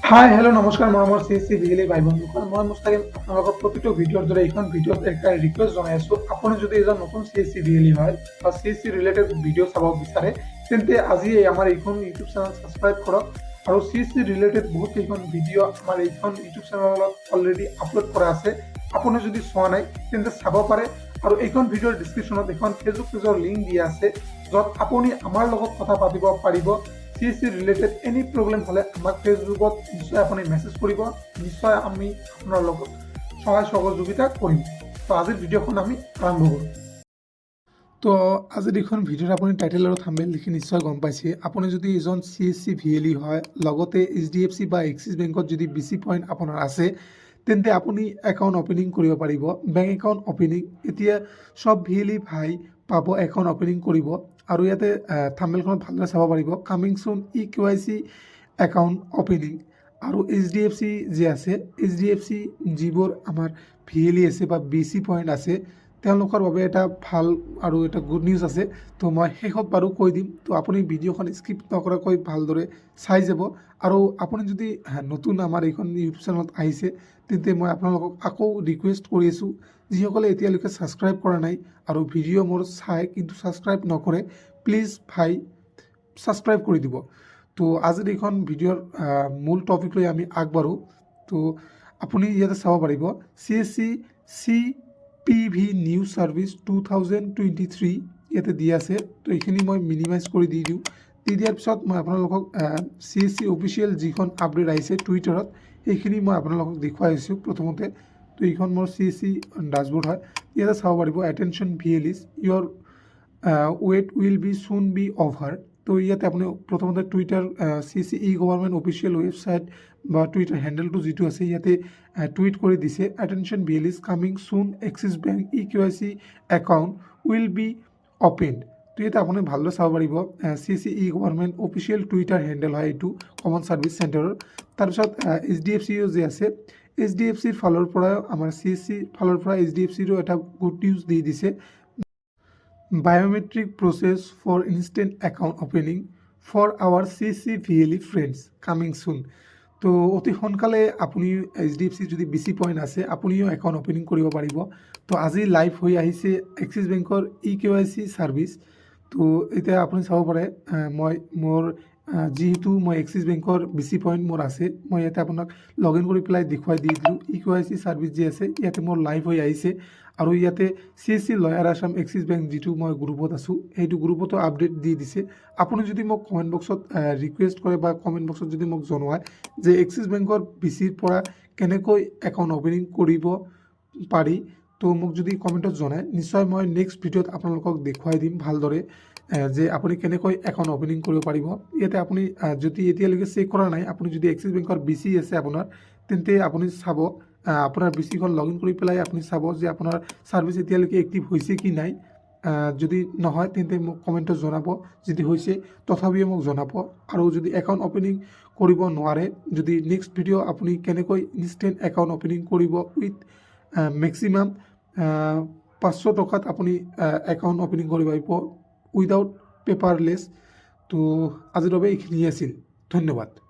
hi hello' নমস্কাৰ মৰমৰ CSC VLE ভাই বন্ধুসকল মই মুস্তাকিম আপোনালোকৰ প্ৰতিটো ভিডিঅ'ৰ দৰে এইখন ভিডিঅ'ত এটা ৰিকুৱেষ্ট জনাই আছো আপুনি যদি এজন নতুন CSC ভিএলি হয় বা CSC ৰিলেটেড ভিডিঅ' চাব বিচাৰে তেন্তে আজি আমাৰ এইখন ইউটিউব চেনেল সাবস্ক্ৰাইব কৰক আৰু CSC ৰিলেটেড বহুত কেইখন ভিডিঅ' আমাৰ এইখন ইউটিউব চেনেলত অলৰেডি আপলোড কৰা আছে আপুনি যদি চোৱা নাই তেন্তে চাব পাৰে আৰু এইখন ভিডিঅ'ৰ ডেসক্ৰিপচনত এখন ফেসবুক পেজৰ লিংক দিয়া আছে য'ত আপুনি আমাৰ লগত কথা পাতিব পাৰিব CSC related any problem হলে আমাক ফেসবুকত নিশ্চয় আপুনি মেসেজ কৰিব নিশ্চয় আমি আপোনাৰ লগত সহায় সহযোগিতা কৰিম তো আজিৰ ভিডিঅ'খন আমি আৰম্ভ কৰোঁ তো আজি দেখোন ভিডিঅ'ৰ আপুনি টাইটেল আৰু থাম্বনেইল দেখি নিশ্চয় গম পাইছে আপুনি যদি এজন CSC ভিএলি হয় লগতে HDFC বা এক্সিছ বেংকত যদি BC পইণ্ট আপোনাৰ আছে তেন্তে আপুনি একাউণ্ট ওপেনিং কৰিব পাৰিব বেংক একাউণ্ট ওপেনিং এতিয়া সব ভিএলি ভাই পাব একাউণ্ট ওপেনিং কৰিব আৰু ইয়াতে থাম্বনেইলখনত ভালদৰে চাব পাৰিব coming soon EKYC account opening আৰু HDFC যে আছে HDFC যিবোৰ আমাৰ ভিএলি আছে বা BC পইণ্ট আছে তেওঁলোকৰ বাবে এটা ভাল আৰু এটা গুড নিউজ আছে তো মই শেষত বাৰু কৈ দিম তো আপুনি ভিডিঅ'খন স্কিপ নকৰাকৈ ভালদৰে চাই যাব আৰু আপুনি যদি নতুন আমাৰ এইখন ইউটিউব চেনেলত আহিছে তেন্তে মই আপোনালোকক আকৌ ৰিকুৱেষ্ট কৰি আছোঁ যিসকলে এতিয়ালৈকে ছাবস্ক্ৰাইব কৰা নাই আৰু ভিডিঅ' মোৰ চাই কিন্তু ছাবস্ক্ৰাইব নকৰে প্লিজ ভাই ছাবস্ক্ৰাইব কৰি দিব তো আজিৰ এইখন ভিডিঅ'ৰ মূল টপিক লৈ আমি আগবাঢ়ো তো আপুনি ইয়াতে চাব পাৰিব CSC CPV নিউ সাৰ্ভিস 2023 ইয়াতে দিয়া আছে তো এইখিনি মই মিনিমাইজ কৰি দি দিয়াৰ পিছত মই আপোনালোকক CSC অফিচিয়েল যিখন আপডেট আহিছে টুইটাৰত এইখিনি মই আপোনালোকক দেখুৱাই আছোঁ প্ৰথমতে তো এইখন মোৰ CSC ড্যাশবোৰ্ড হয় ইয়াতে চাব পাৰিব attention VLEs your wait will be soon be over তো ইয়াতে আপুনি প্ৰথমতে Twitter CSC government official website বা টুইটাৰ হেণ্ডেলটো যিটো আছে ইয়াতে টুইট কৰি দিছে attention VLEs coming soon Axis bank EKYC account will be opened তো ইয়াতে আপুনি ভালদৰে চাব পাৰিব CSC government official Twitter handle হয় এইটো কমন ছাৰ্ভিচ চেণ্টাৰৰ তাৰপিছত HDFC যে আছে HDFCৰ ফালৰ পৰা আমাৰ CSC ফালৰ পৰা HDFCৰো এটা গুড নিউজ দি দিছে biometric process for instant account opening for our CSC VLE friends coming soon তো অতি সোনকালে আপুনি HDFC যদি BC পইণ্ট আছে আপুনিও একাউণ্ট ওপেনিং কৰিব পাৰিব তো আজি লাইভ হৈ আহিছে এক্সিছ বেংকৰ EKYC সাৰ্ভিস তো এতিয়া আপুনি চাব পাৰে মই মোৰ যেহেতু মই এক্সিছ বেংকৰ BC পইণ্ট মোৰ আছে মই ইয়াতে আপোনাক লগ ইন কৰি পেলাই দেখুৱাই দি দিলোঁ EKYC সাৰ্ভিস যে আছে ইয়াতে মোৰ লাইভ হৈ আহিছে আৰু ইয়াতে CSC লয়াৰ আসাম এক্সিছ বেংক যিটো মই গ্ৰুপত আছোঁ সেইটো গ্ৰুপতো আপডেট দি দিছে আপুনি যদি মোক কমেণ্ট বক্সত ৰিকুৱেষ্ট কৰে বা কমেণ্ট বক্সত যদি মোক জনোৱায় যে এক্সিছ বেংকৰ BCৰ পৰা কেনেকৈ একাউণ্ট ওপেনিং কৰিব পাৰি তো মোক যদি কমেণ্টত জনায় নিশ্চয় মই নেক্সট ভিডিঅ'ত আপোনালোকক দেখুৱাই দিম ভালদৰে যে আপুনি কেনেকৈ একাউণ্ট ওপেনিং কৰিব পাৰিব ইয়াতে আপুনি যদি এতিয়ালৈকে চেক কৰা নাই আপুনি যদি এক্সিছ বেংকৰ BC আছে আপোনাৰ তেন্তে আপুনি চাব আপোনাৰ BCখন লগ ইন কৰি পেলাই আপুনি চাব যে আপোনাৰ সাৰ্ভিস এতিয়ালৈকে এক্টিভ হৈছে কি নাই যদি নহয় তেন্তে মোক কমেণ্টত জনাব যদি হৈছে তথাপিও মোক জনাব আৰু যদি একাউণ্ট ওপেনিং কৰিব নোৱাৰে যদি নেক্সট ভিডিঅ' আপুনি কেনেকৈ ইনষ্টেণ্ট একাউণ্ট ওপেনিং কৰিব উইথ মেক্সিমাম 500 টকাত আপুনি একাউণ্ট ওপেনিং কৰিব পাৰিব উইদাউট পেপাৰলেছ তো আজিৰ বাবে এইখিনি আছিল ধন্যবাদ